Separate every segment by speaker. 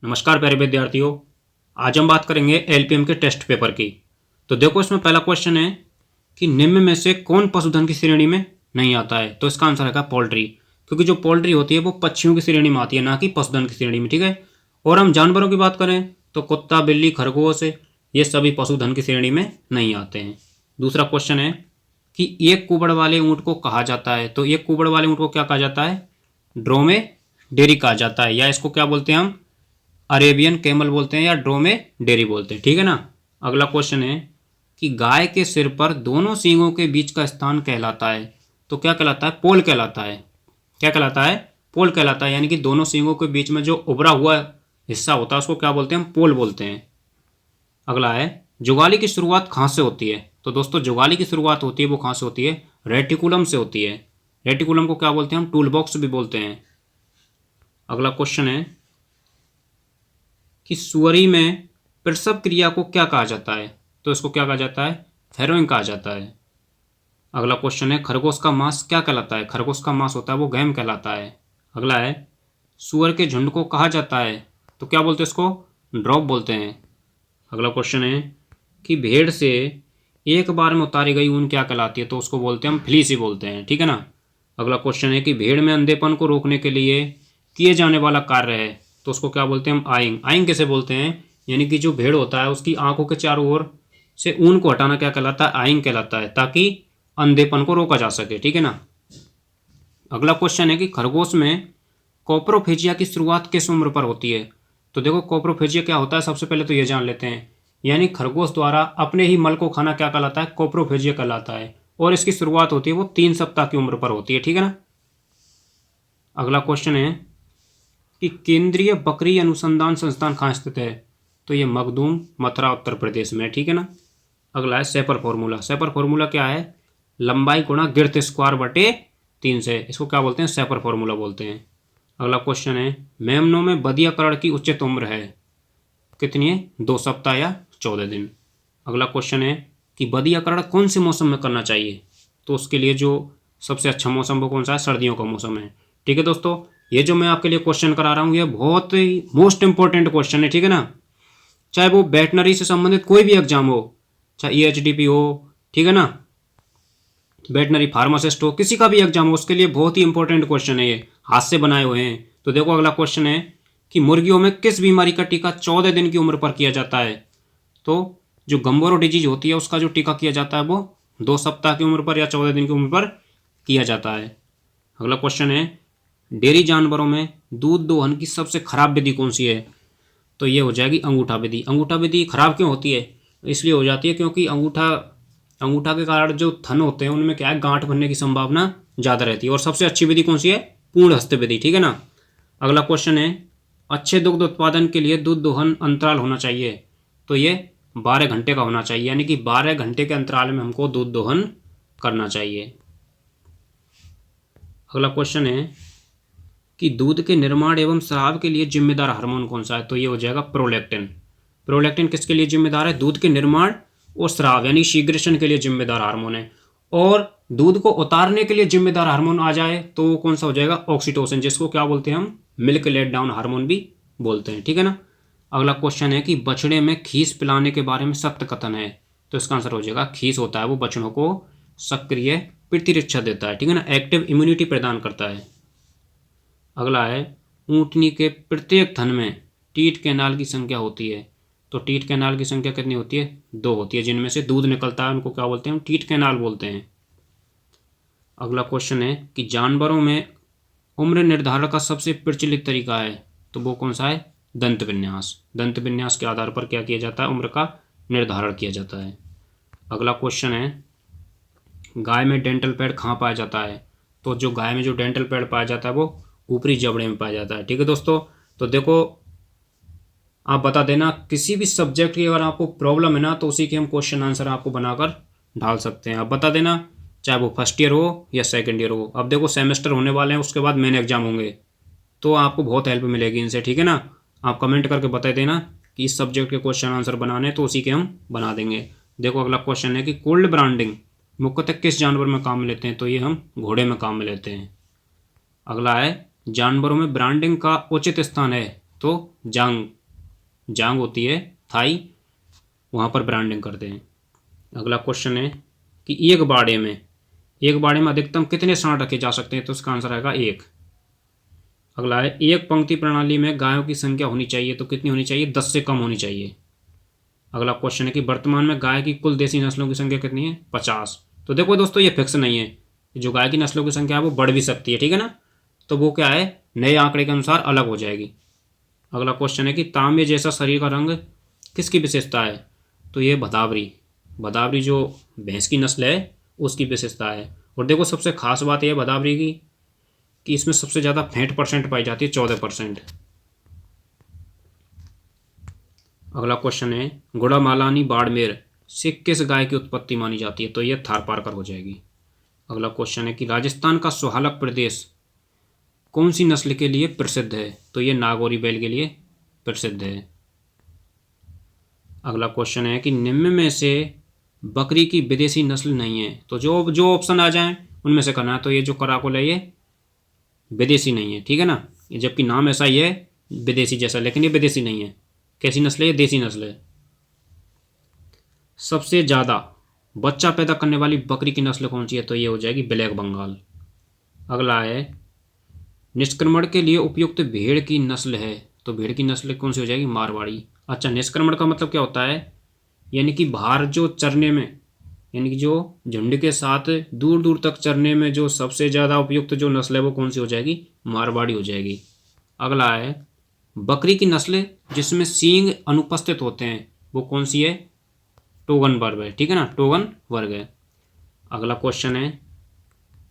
Speaker 1: नमस्कार प्यारे विद्यार्थियों। आज हम बात करेंगे एलपीएम के टेस्ट पेपर की। तो देखो, इसमें पहला क्वेश्चन है कि निम्न में से कौन पशुधन की श्रेणी में नहीं आता है। तो इसका आंसर है पोल्ट्री, क्योंकि जो पोल्ट्री होती है वो पक्षियों की श्रेणी में आती है, ना कि पशुधन की श्रेणी में। ठीक है। और हम जानवरों की बात करें तो कुत्ता, बिल्ली, खरगोश, ये सभी पशुधन की श्रेणी में नहीं आते हैं। दूसरा क्वेश्चन है कि एक कुबड़ वाले ऊँट को कहा जाता है। तो एक कुबड़ वाले ऊँट को क्या कहा जाता है? ड्रोमेडेरी कहा जाता है, या इसको क्या बोलते हैं हम? अरेबियन कैमल बोलते हैं या ड्रोमेडेरी बोलते हैं। ठीक है ना। अगला क्वेश्चन है कि गाय के सिर पर दोनों सींगों के बीच का स्थान कहलाता है। तो क्या कहलाता है? पोल कहलाता है। क्या कहलाता है? पोल कहलाता है, यानी कि दोनों सींगों के बीच में जो उभरा हुआ हिस्सा होता है उसको क्या बोलते हैं? हम पोल बोलते हैं। अगला है, जुगाली की शुरुआत कहाँ से होती है? तो दोस्तों, जुगाली की शुरुआत होती है वो कहाँ से होती है? रेटिकुलम से होती है। रेटिकुलम को क्या बोलते हैं? हम टूल बॉक्स भी बोलते हैं। अगला क्वेश्चन है कि सुअरी में प्रसव क्रिया को क्या कहा जाता है? तो इसको क्या कहा जाता है? फैरोइंग कहा जाता है। अगला क्वेश्चन है, खरगोश का मांस क्या कहलाता है? खरगोश का मांस होता है वो गैम कहलाता है। अगला है, सुअर के झुंड को कहा जाता है? तो क्या बोलते हैं इसको? ड्रॉप बोलते हैं। अगला क्वेश्चन है कि भेड़ से एक बार में उतारी गई ऊन क्या कहलाती है? तो उसको बोलते हैं हम फ्लीस ही बोलते हैं। ठीक है ना। अगला क्वेश्चन है कि भेड़ में अंधेपन को रोकने के लिए किए जाने वाला कार्य है, तो उसको क्या बोलते हैं हम? आइंग। आइंग कैसे बोलते हैं? यानी कि जो भेड़ होता है उसकी आंखों के चारों ओर से ऊन को हटाना क्या कहलाता है? आइंग कहलाता है, ताकि अंधेपन को रोका जा सके। ठीक है ना। अगला क्वेश्चन है कि खरगोश में कोप्रोफेजिया की शुरुआत किस उम्र पर होती है? तो देखो, कोप्रोफेजिया क्या होता है सबसे पहले तो ये जान लेते हैं। यानी खरगोश द्वारा अपने ही मल को खाना क्या कहलाता है? कोप्रोफेजिया कहलाता है, और इसकी शुरुआत होती है वो 3 सप्ताह की उम्र पर होती है। ठीक है ना। अगला क्वेश्चन है कि केंद्रीय बकरी अनुसंधान संस्थान कहाँ स्थित है? तो ये मखदूम, मथुरा, उत्तर प्रदेश में। ठीक है ना। अगला है सेपर फॉर्मूला। सेपर फॉर्मूला क्या है? लंबाई गुणा गिरथ स्क्वायर बटे 3 से। इसको क्या बोलते हैं? सेपर फॉर्मूला बोलते हैं। अगला क्वेश्चन है, मेमनों में बधियाकरण की उचित उम्र है कितनी है? 2 सप्ताह या 14 दिन। अगला क्वेश्चन है कि बधियाकरण कौन से मौसम में करना चाहिए? तो उसके लिए जो सबसे अच्छा मौसम वो कौन सा है? सर्दियों का मौसम है। ठीक है दोस्तों, ये जो मैं आपके लिए क्वेश्चन करा रहा हूँ ये बहुत ही मोस्ट इंपॉर्टेंट क्वेश्चन है। ठीक है ना। चाहे वो वेटनरी से संबंधित कोई भी एग्जाम हो, चाहे EHDP हो, ठीक है ना, वेटनरी फार्मासिस्ट हो, किसी का भी एग्जाम हो, उसके लिए बहुत ही इंपॉर्टेंट क्वेश्चन है। ये हाथ से बनाए हुए हैं। तो देखो, अगला क्वेश्चन है कि मुर्गियों में किस बीमारी का टीका 14 दिन की उम्र पर किया जाता है? तो जो गम्बोरो डिजीज होती है उसका जो टीका किया जाता है वो 2 सप्ताह की उम्र पर या 14 दिन की उम्र पर किया जाता है। अगला क्वेश्चन है, डेयरी जानवरों में दूध दोहन की सबसे खराब विधि कौन सी है? तो ये हो जाएगी अंगूठा विधि। अंगूठा विधि खराब क्यों होती है? इसलिए हो जाती है क्योंकि अंगूठा अंगूठा के कारण जो थन होते हैं उनमें क्या है, गांठ बनने की संभावना ज़्यादा रहती है। और सबसे अच्छी विधि कौन सी है? पूर्ण हस्त विधि। ठीक है ना। अगला क्वेश्चन है, अच्छे दुग्ध उत्पादन के लिए दूध दोहन अंतराल होना चाहिए। तो ये 12 घंटे का होना चाहिए, यानी कि 12 घंटे के अंतराल में हमको दूध दोहन करना चाहिए। अगला क्वेश्चन है कि दूध के निर्माण एवं स्राव के लिए जिम्मेदार हार्मोन कौन सा है? तो ये हो जाएगा प्रोलैक्टिन। प्रोलैक्टिन किसके लिए जिम्मेदार है? दूध के निर्माण और स्राव यानी शीघ्रेशन के लिए जिम्मेदार हार्मोन है। और दूध को उतारने के लिए जिम्मेदार हार्मोन आ जाए तो वो कौन सा हो जाएगा? ऑक्सीटोसिन, जिसको क्या बोलते हैं हम? मिल्क लेट डाउन हार्मोन भी बोलते हैं। ठीक है ना। अगला क्वेश्चन है कि बछड़े में खीस पिलाने के बारे में सत्य कथन है। तो इसका आंसर हो जाएगा खीस होता है वो बछड़ों को सक्रिय प्रतिरक्षा देता है। ठीक है ना। एक्टिव इम्यूनिटी प्रदान करता है। अगला है, ऊँटनी के प्रत्येक थन में टीट कैनाल की संख्या होती है। तो टीट कैनाल की संख्या कितनी होती है? 2 होती है, जिनमें से दूध निकलता है उनको क्या बोलते हैं? हम टीट कैनाल बोलते हैं। अगला क्वेश्चन है कि जानवरों में उम्र निर्धारण का सबसे प्रचलित तरीका है। तो वो कौन सा है? दंत विन्यास। दंत विन्यास के आधार पर क्या किया जाता है? उम्र का निर्धारण किया जाता है। अगला क्वेश्चन है, गाय में डेंटल पैड कहाँ पाया जाता है? तो जो गाय में जो डेंटल पैड पाया जाता है वो ऊपरी जबड़े में पाया जाता है। ठीक है दोस्तों। तो देखो, आप बता देना किसी भी सब्जेक्ट की अगर आपको प्रॉब्लम है ना तो उसी के हम क्वेश्चन आंसर आपको बनाकर ढाल सकते हैं। आप बता देना, चाहे वो फर्स्ट ईयर हो या सेकंड ईयर हो। अब देखो, सेमेस्टर होने वाले हैं, उसके बाद मेन एग्जाम होंगे, तो आपको बहुत हेल्प मिलेगी इनसे। ठीक है ना। आप कमेंट करके बता देना कि इस सब्जेक्ट के क्वेश्चन आंसर बनाने, तो उसी के हम बना देंगे। देखो, अगला क्वेश्चन है कि कोल्ड ब्रांडिंग मुख्यतः किस जानवर में काम में लेते हैं? तो ये हम घोड़े में काम में लेते हैं। अगला है, जानवरों में ब्रांडिंग का उचित स्थान है तो जांग जांग होती है थाई, वहाँ पर ब्रांडिंग करते हैं। अगला क्वेश्चन है कि एक बाड़े में अधिकतम कितने सांड रखे जा सकते हैं, तो इसका आंसर आएगा 1। अगला है एक पंक्ति प्रणाली में गायों की संख्या होनी चाहिए तो कितनी होनी चाहिए, 10 से कम होनी चाहिए। अगला क्वेश्चन है कि वर्तमान में गाय की कुल देसी नस्लों की संख्या कितनी है, 50। तो देखो दोस्तों ये फिक्स नहीं है, जो गाय की नस्लों की संख्या है वो बढ़ भी सकती है, ठीक है ना, तो वो क्या है नए आंकड़े के अनुसार अलग हो जाएगी। अगला क्वेश्चन है कि तांबे जैसा शरीर का रंग किसकी विशेषता है, तो ये भदावरी जो भैंस की नस्ल है उसकी विशेषता है। और देखो सबसे खास बात यह है भदावरी की कि इसमें सबसे ज़्यादा फैट परसेंट पाई जाती है, 14%। अगला क्वेश्चन है गुड़ामालानी बाड़मेर से किस गाय की उत्पत्ति मानी जाती है, तो यह थारपारकर हो जाएगी। अगला क्वेश्चन है कि राजस्थान का सुहालक प्रदेश कौन सी नस्ल के लिए प्रसिद्ध है, तो यह नागौरी बैल के लिए प्रसिद्ध है। अगला क्वेश्चन है कि निम्न में से बकरी की विदेशी नस्ल नहीं है, तो जो जो ऑप्शन आ जाए उनमें से करना है। तो ये जो कराकुल है ये विदेशी नहीं है, ठीक है ना, ये जबकि नाम ऐसा ही है विदेशी जैसा, लेकिन ये विदेशी नहीं है। कैसी नस्ल है, ये देसी नस्ल है। सबसे ज़्यादा बच्चा पैदा करने वाली बकरी की नस्ल कौन सी है, तो ये हो जाएगी ब्लैक बंगाल। अगला है निष्क्रमण के लिए उपयुक्त भेड़ की नस्ल है, तो भेड़ की नस्ल कौन सी हो जाएगी, मारवाड़ी। अच्छा, निष्क्रमण का मतलब क्या होता है, यानी कि बाहर जो चरने में, यानी कि जो झुंड के साथ दूर दूर तक चरने में जो सबसे ज़्यादा उपयुक्त जो नस्ल है वो कौन सी हो जाएगी, मारवाड़ी हो जाएगी। अगला है बकरी की नस्ल जिसमें सींग अनुपस्थित होते हैं वो कौन सी है, टोगन वर्ग है, ठीक है ना, टोगन वर्ग है। अगला क्वेश्चन है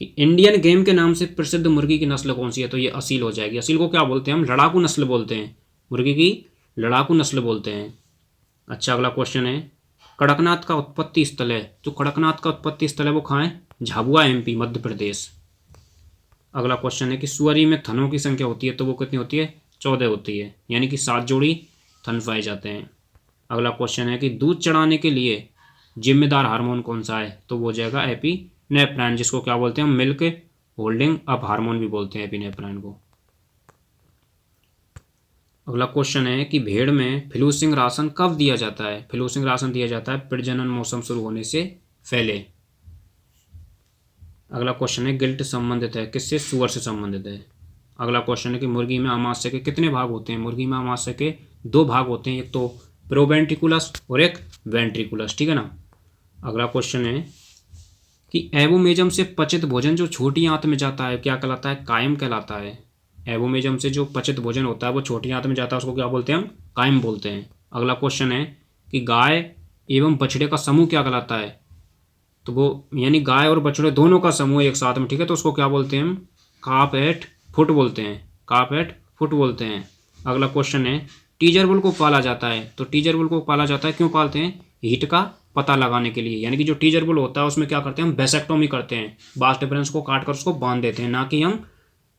Speaker 1: कि इंडियन गेम के नाम से प्रसिद्ध मुर्गी की नस्ल कौन सी है, तो ये असील हो जाएगी। असील को क्या बोलते हैं हम, लड़ाकू नस्ल बोलते हैं, मुर्गी की लड़ाकू नस्ल बोलते हैं। अच्छा, अगला क्वेश्चन है कड़कनाथ का उत्पत्ति स्थल है, जो कड़कनाथ का उत्पत्ति स्थल है वो कहाँ है, झाबुआ एमपी मध्य प्रदेश। अगला क्वेश्चन है कि सुअरी में थनों की संख्या होती है तो वो कितनी होती है, 14 होती है, यानी कि 7 जोड़ी थन पाए जाते हैं। अगला क्वेश्चन है कि दूध चढ़ाने के लिए जिम्मेदार हार्मोन कौन सा है, तो वो हो जाएगा एपिनेफ्राइन, जिसको क्या बोलते हैं हम मिल्क होल्डिंग अप हार्मोन भी बोलते हैं एपिनेफ्राइन को। अगला क्वेश्चन है कि भेड़ में फ्लूसिंग राशन कब दिया जाता है, फ्लूसिंग राशन दिया जाता है प्रजनन मौसम शुरू होने से पहले। अगला क्वेश्चन है गिल्ट संबंधित है किससे, सुअर से संबंधित है। अगला क्वेश्चन है कि मुर्गी में अमाशय के कितने भाग होते हैं, मुर्गी में अमाशय के 2 भाग होते हैं, एक तो प्रोवेंट्रिकुलस और एक वेंट्रिकुलस, ठीक है ना। अगला क्वेश्चन है कि एवोमेजम से पचित भोजन जो छोटी आंत में जाता है क्या कहलाता है, कायम कहलाता है। एवोमेजम से जो पचित भोजन होता है वो छोटी आंत में जाता है, उसको क्या बोलते हैं हम, कायम बोलते हैं। अगला क्वेश्चन है कि गाय एवं बछड़े का समूह क्या कहलाता है, तो वो यानी गाय और बछड़े दोनों का समूह एक साथ में, ठीक है, तो उसको क्या बोलते हैं हम, काफ एट फुट बोलते हैं, काफ एट फुट बोलते हैं। अगला क्वेश्चन है टीजर बुल को पाला जाता है, तो टीजर बुल को पाला जाता है क्यों पालते हैं, हीट का पता लगाने के लिए, यानी कि जो टीजर बुल होता है उसमें क्या करते हैं हम, वेसेक्टोमी करते हैं, बास्ट डिफरेंस को काट कर उसको बांध देते हैं, ना कि हम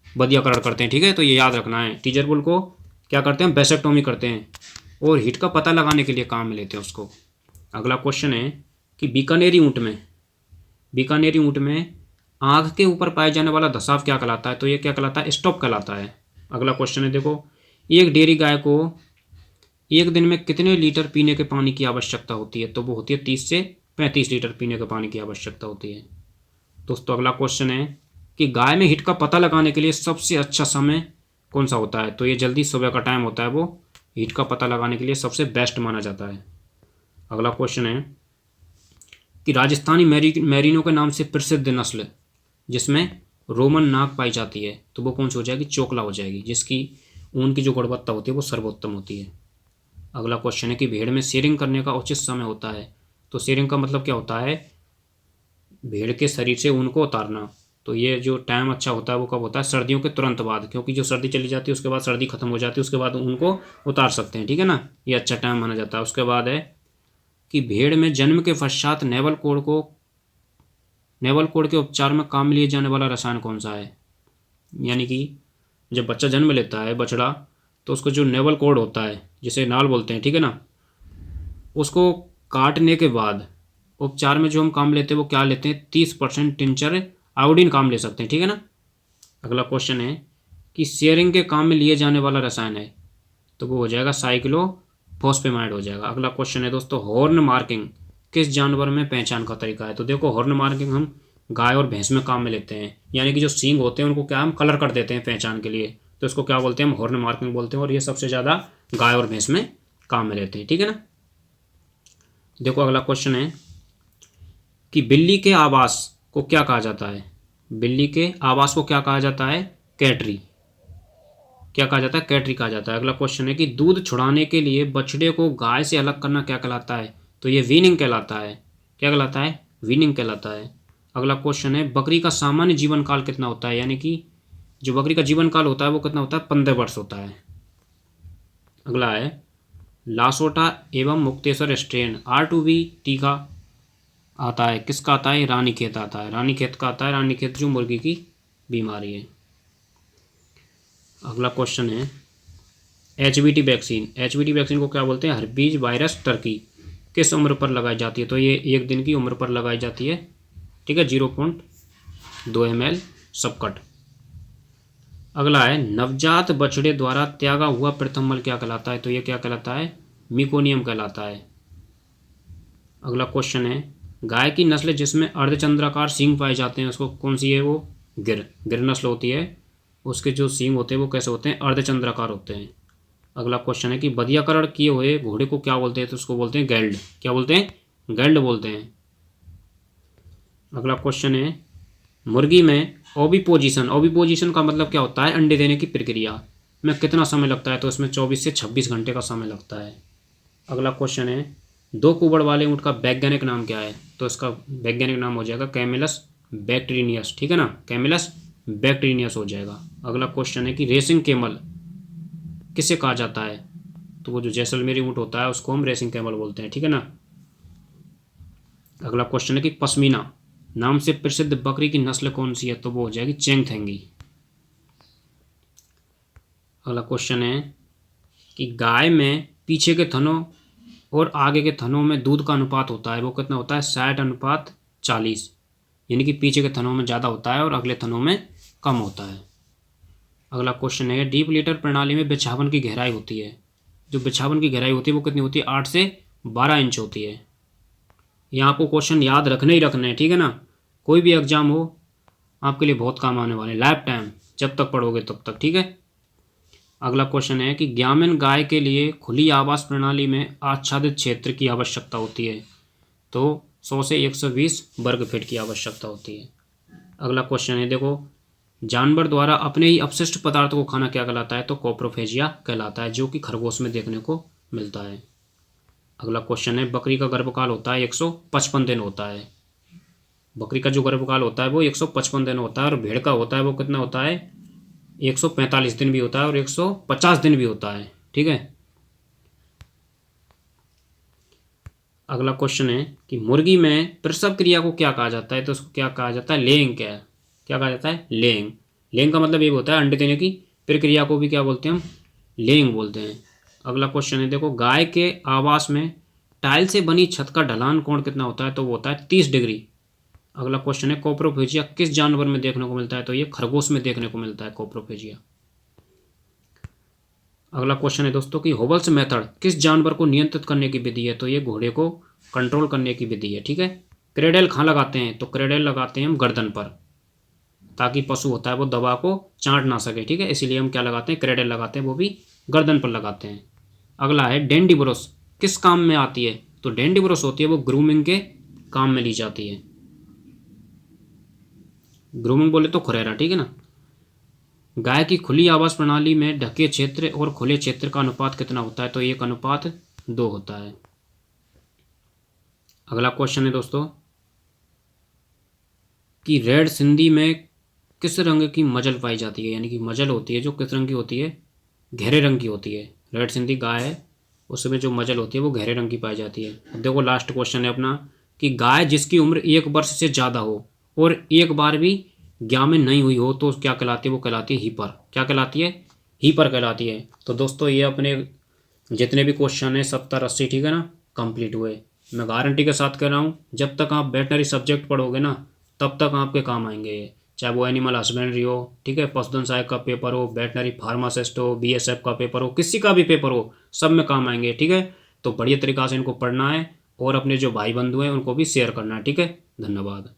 Speaker 1: बदियाकरण करते हैं, ठीक है, तो ये याद रखना है। टीजर बुल को क्या करते हैं, वेसेक्टोमी करते हैं और हीट का पता लगाने के लिए काम में लेते हैं उसको। अगला क्वेश्चन है कि बीकानेरी ऊँट में आँख के ऊपर पाए जाने वाला धसाव क्या कहलाता है, तो ये क्या कहलाता है, स्टॉप कहलाता है। अगला क्वेश्चन है देखो एक डेयरी गाय को एक दिन में कितने लीटर पीने के पानी की आवश्यकता होती है, तो वो होती है 30 से 35 लीटर पीने के पानी की आवश्यकता होती है। दोस्तों अगला क्वेश्चन है कि गाय में हिट का पता लगाने के लिए सबसे अच्छा समय कौन सा होता है, तो ये जल्दी सुबह का टाइम होता है, वो हिट का पता लगाने के लिए सबसे बेस्ट माना जाता है। अगला क्वेश्चन है कि राजस्थानी मैरिनो के नाम से प्रसिद्ध नस्ल जिसमें रोमन नाक पाई जाती है तो वो कौन सी हो जाएगी, चोकला हो जाएगी, जिसकी ऊन की जो गुणवत्ता होती है वो सर्वोत्तम होती है। अगला क्वेश्चन है कि भेड़ में शेयरिंग करने का उचित समय होता है, तो शेयरिंग का मतलब क्या होता है, भेड़ के शरीर से ऊन को उतारना, तो ये जो टाइम अच्छा होता है वो कब होता है, सर्दियों के तुरंत बाद, क्योंकि जो सर्दी चली जाती है उसके बाद सर्दी खत्म हो जाती है, उसके बाद ऊन को उतार सकते हैं, ठीक है ना, ये अच्छा टाइम माना जाता है। उसके बाद है कि भेड़ में जन्म के पश्चात नेवल कोड के उपचार में काम में लिए जाने वाला रसायन कौन सा है, यानी कि जब बच्चा जन्म लेता है बछड़ा तो उसको जो नेवल कोड होता है जिसे नाल बोलते हैं, ठीक है ना, उसको काटने के बाद उपचार में जो हम काम लेते हैं वो क्या लेते हैं, 30% टिंचर आयोडीन काम ले सकते हैं, ठीक है ना। अगला क्वेश्चन है कि शेयरिंग के काम में लिए जाने वाला रसायन है, तो वो हो जाएगा साइक्लोफॉस्फेमाइड हो जाएगा। अगला क्वेश्चन है दोस्तों, हॉर्न मार्किंग किस जानवर में पहचान का तरीका है? तो देखो हॉर्न मार्किंग हम गाय और भैंस में काम में लेते हैं, यानी कि जो सींग होते हैं उनको क्या हम कलर कर देते हैं पहचान के लिए, तो इसको क्या बोलते हैं? हम हॉर्न मार्किंग बोलते हैं, और ये सबसे ज़्यादा गाय और भैंस में काम में लेते हैं, ठीक है ना। देखो अगला क्वेश्चन है कि बिल्ली के आवास को क्या कहा जाता है? बिल्ली के आवास को क्या कहा जाता है? कैटरी। क्या कहा जाता है? कैटरी कहा जाता है। अगला क्वेश्चन है कि दूध छुड़ाने के लिए बछड़े को गाय से अलग करना क्या कहलाता है? तो ये वीनिंग कहलाता है। क्या कहलाता है? वीनिंग कहलाता है। अगला क्वेश्चन है, बकरी का सामान्य जीवन काल कितना होता है? यानी कि जो बकरी का जीवन काल होता है वो कितना होता है? 15 वर्ष होता है। अगला है, लासोटा एवं मुक्तेश्वर स्ट्रेन R2V टीका आता है, किसका आता है? रानीखेत आता है। रानीखेत का आता है। रानीखेत जो मुर्गी की बीमारी है। अगला क्वेश्चन है, HBT वैक्सीन। HBT वैक्सीन को क्या बोलते हैं? Herpes virus Turkey. किस उम्र पर लगाई जाती है? तो ये 1 दिन की उम्र पर लगाई जाती है, ठीक है। 0.2 ml सबकट। अगला है, नवजात बछड़े द्वारा त्यागा हुआ प्रथम मल क्या कहलाता है? तो ये क्या कहलाता है? मिकोनियम कहलाता है। अगला क्वेश्चन है, गाय की नस्ल जिसमें अर्धचंद्राकार सींग पाए जाते हैं उसको कौन सी है? वो गिर नस्ल होती है। उसके जो सींग होते हैं वो कैसे होते हैं? अर्धचंद्राकार होते हैं। अगला क्वेश्चन है कि बधियाकरण किए हुए घोड़े को क्या बोलते हैं? तो उसको बोलते हैं गेल्ड। क्या बोलते हैं? गेल्ड बोलते हैं। अगला क्वेश्चन है, मुर्गी में ओविपोजिशन का मतलब क्या होता है? अंडे देने की प्रक्रिया में कितना समय लगता है? तो इसमें 24 से 26 घंटे का समय लगता है। अगला क्वेश्चन है, 2 कुबड़ वाले ऊँट का वैज्ञानिक नाम क्या है? तो इसका वैज्ञानिक नाम हो जाएगा कैमिलस बैक्टीरियस, ठीक है ना। कैमिलस बैक्टीरियस हो जाएगा। अगला क्वेश्चन है कि रेसिंग कैमल किसे कहा जाता है? तो वो जो जैसलमेरी ऊँट होता है उसको हम रेसिंग कैमल बोलते हैं, ठीक है ना। अगला क्वेश्चन है कि पश्मीना नाम से प्रसिद्ध बकरी की नस्ल कौन सी है? तो वो हो जाएगी चेंगथेंगी। अगला क्वेश्चन है कि गाय में पीछे के थनों और आगे के थनों में दूध का अनुपात होता है, वो कितना होता है? 60:40, यानी कि पीछे के थनों में ज़्यादा होता है और अगले थनों में कम होता है। अगला क्वेश्चन है, डीप लीटर प्रणाली में बिछावन की गहराई होती है, जो बिछावन की गहराई होती है वो कितनी होती है? 8 से 12 इंच होती है। यहाँ आपको क्वेश्चन याद रखने ही रखने हैं, ठीक है ना। कोई भी एग्जाम हो आपके लिए बहुत काम आने वाले, लाइफ टाइम जब तक पढ़ोगे तब तक, ठीक है। अगला क्वेश्चन है कि ग्रामीण गाय के लिए खुली आवास प्रणाली में आच्छादित क्षेत्र की आवश्यकता होती है, तो 100 से 120 वर्ग फीट की आवश्यकता होती है। अगला क्वेश्चन है, देखो जानवर द्वारा अपने ही अपशिष्ट पदार्थ को खाना क्या कहलाता है? तो कोप्रोफेजिया कहलाता है, जो कि खरगोश में देखने को मिलता है। अगला क्वेश्चन है, बकरी का गर्भकाल होता है 155 दिन होता है। बकरी का जो गर्भकाल होता है वो 155 दिन होता है, और भेड़ का होता है वो कितना होता है? 145 दिन भी होता है और 150 दिन भी होता है, ठीक है। अगला क्वेश्चन है कि मुर्गी में प्रसव क्रिया को क्या कहा जाता है? तो उसको क्या कहा जाता है? लेइंग। क्या कहा जाता है? लेइंग। लेइंग का मतलब ये होता है अंडे देने की प्रक्रिया को भी क्या बोलते हैं? हम लेइंग बोलते हैं। अगला क्वेश्चन है, देखो गाय के आवास में टाइल से बनी छत का ढलान कोण कितना होता है? तो वो होता है 30 डिग्री। अगला क्वेश्चन है, कोप्रोफेजिया किस जानवर में देखने को मिलता है? तो ये खरगोश में देखने को मिलता है कोप्रोफेजिया। अगला क्वेश्चन है दोस्तों कि होबल्स मेथड किस जानवर को नियंत्रित करने की विधि है? तो ये घोड़े को कंट्रोल करने की विधि है, ठीक है। क्रेडल कहाँ लगाते हैं? तो क्रेडल लगाते हैं हम गर्दन पर, ताकि पशु होता है वो दवा को चाट ना सके, ठीक है। इसीलिए हम क्या लगाते हैं? क्रेडल लगाते हैं, वो भी गर्दन पर लगाते हैं। अगला है, डेंडिब्रोस किस काम में आती है? तो डेंडिब्रोस होती है वो ग्रूमिंग के काम में ली जाती है। ग्रूमिंग बोले तो खुरैरा, ठीक है ना। गाय की खुली आवास प्रणाली में ढके क्षेत्र और खुले क्षेत्र का अनुपात कितना होता है? तो 1:2 होता है। अगला क्वेश्चन है दोस्तों कि रेड सिंधी में किस रंग की मजल पाई जाती है? यानी कि मजल होती है जो किस रंग की होती है? गहरे रंग की होती है। रेड सिंधी गाय है उसमें जो मजल होती है वो गहरे रंग की पाई जाती है। अब देखो लास्ट क्वेश्चन है अपना कि गाय जिसकी उम्र 1 वर्ष से ज़्यादा हो और एक बार भी ग्रामीण नहीं हुई हो तो क्या कहलाती है? वो कहलाती है हीपर। क्या कहलाती है? हीपर कहलाती है। तो दोस्तों ये अपने जितने भी क्वेश्चन है 70-80, ठीक है ना, कंप्लीट हुए। मैं गारंटी के साथ कह रहा हूँ जब तक आप वेटनरी सब्जेक्ट पढ़ोगे ना तब तक आपके काम आएंगे ये। चाहे वो एनिमल हस्बेंड्री हो, ठीक है, पशुधन सहायक का पेपर हो, वेटनरी फार्मासिस्ट हो, बीएसएफ का पेपर हो, किसी का भी पेपर हो, सब में काम आएंगे, ठीक है। तो बढ़िया तरीक़ा से इनको पढ़ना है और अपने जो भाई बंधु हैं उनको भी शेयर करना है, ठीक है। धन्यवाद।